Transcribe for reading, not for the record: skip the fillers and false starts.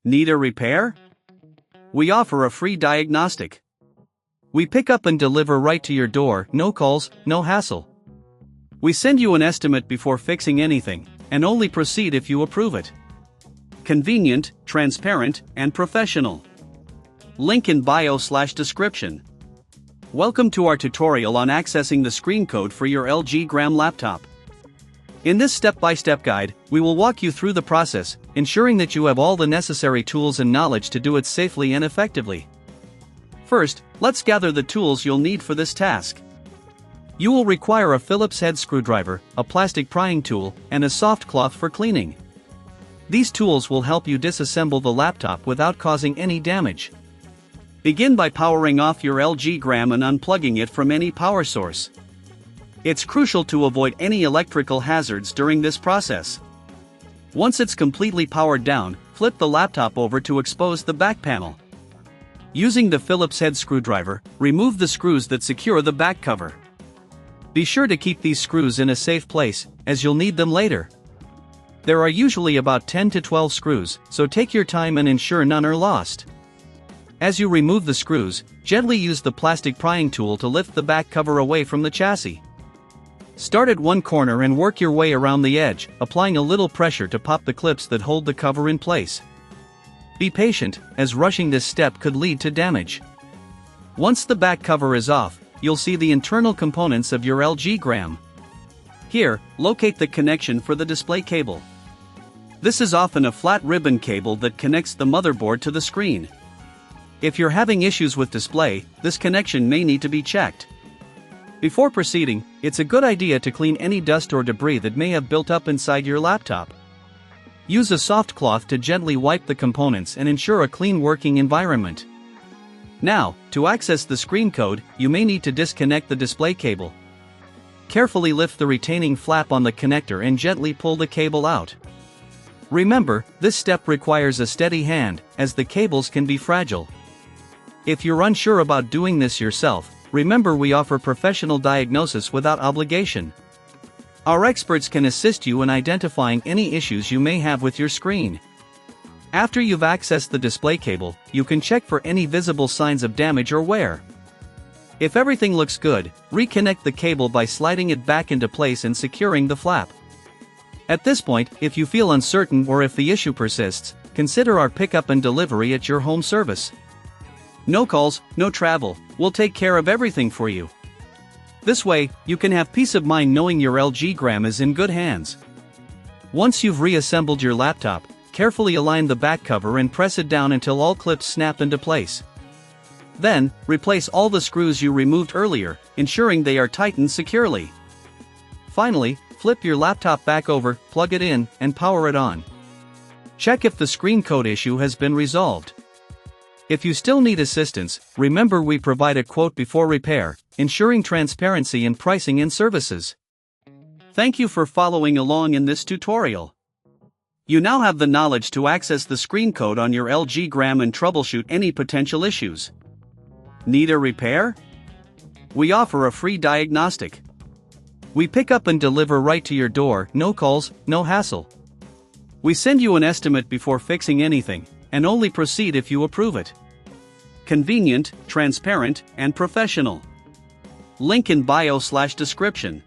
Need a repair? We offer a free diagnostic. We pick up and deliver right to your door, no calls, no hassle. We send you an estimate before fixing anything, and only proceed if you approve it. Convenient, transparent, and professional. Link in bio/description. Welcome to our tutorial on accessing the screen code for your LG Gram laptop. In this step-by-step guide, we will walk you through the process, ensuring that you have all the necessary tools and knowledge to do it safely and effectively. First, let's gather the tools you'll need for this task. You will require a Phillips head screwdriver, a plastic prying tool, and a soft cloth for cleaning. These tools will help you disassemble the laptop without causing any damage. Begin by powering off your LG Gram and unplugging it from any power source. It's crucial to avoid any electrical hazards during this process. Once it's completely powered down, flip the laptop over to expose the back panel. Using the Phillips head screwdriver, remove the screws that secure the back cover. Be sure to keep these screws in a safe place, as you'll need them later. There are usually about 10 to 12 screws, so take your time and ensure none are lost. As you remove the screws, gently use the plastic prying tool to lift the back cover away from the chassis. Start at one corner and work your way around the edge, applying a little pressure to pop the clips that hold the cover in place. Be patient, as rushing this step could lead to damage. Once the back cover is off, you'll see the internal components of your LG Gram. Here, locate the connection for the display cable. This is often a flat ribbon cable that connects the motherboard to the screen. If you're having issues with display, this connection may need to be checked. Before proceeding, it's a good idea to clean any dust or debris that may have built up inside your laptop. Use a soft cloth to gently wipe the components and ensure a clean working environment. Now, to access the screen code, you may need to disconnect the display cable. Carefully lift the retaining flap on the connector and gently pull the cable out. Remember, this step requires a steady hand, as the cables can be fragile. If you're unsure about doing this yourself, remember we offer professional diagnosis without obligation. Our experts can assist you in identifying any issues you may have with your screen. After you've accessed the display cable, you can check for any visible signs of damage or wear. If everything looks good, reconnect the cable by sliding it back into place and securing the flap. At this point, if you feel uncertain or if the issue persists, consider our pickup and delivery at your home service. No calls, no travel, we'll take care of everything for you. This way, you can have peace of mind knowing your LG Gram is in good hands. Once you've reassembled your laptop, carefully align the back cover and press it down until all clips snap into place. Then, replace all the screws you removed earlier, ensuring they are tightened securely. Finally, flip your laptop back over, plug it in, and power it on. Check if the screen code issue has been resolved. If you still need assistance, remember we provide a quote before repair, ensuring transparency in pricing and services. Thank you for following along in this tutorial. You now have the knowledge to access the screen code on your LG Gram and troubleshoot any potential issues. Need a repair? We offer a free diagnostic. We pick up and deliver right to your door, no calls, no hassle. We send you an estimate before fixing anything, and only proceed if you approve it. Convenient, transparent, and professional. Link in bio/description.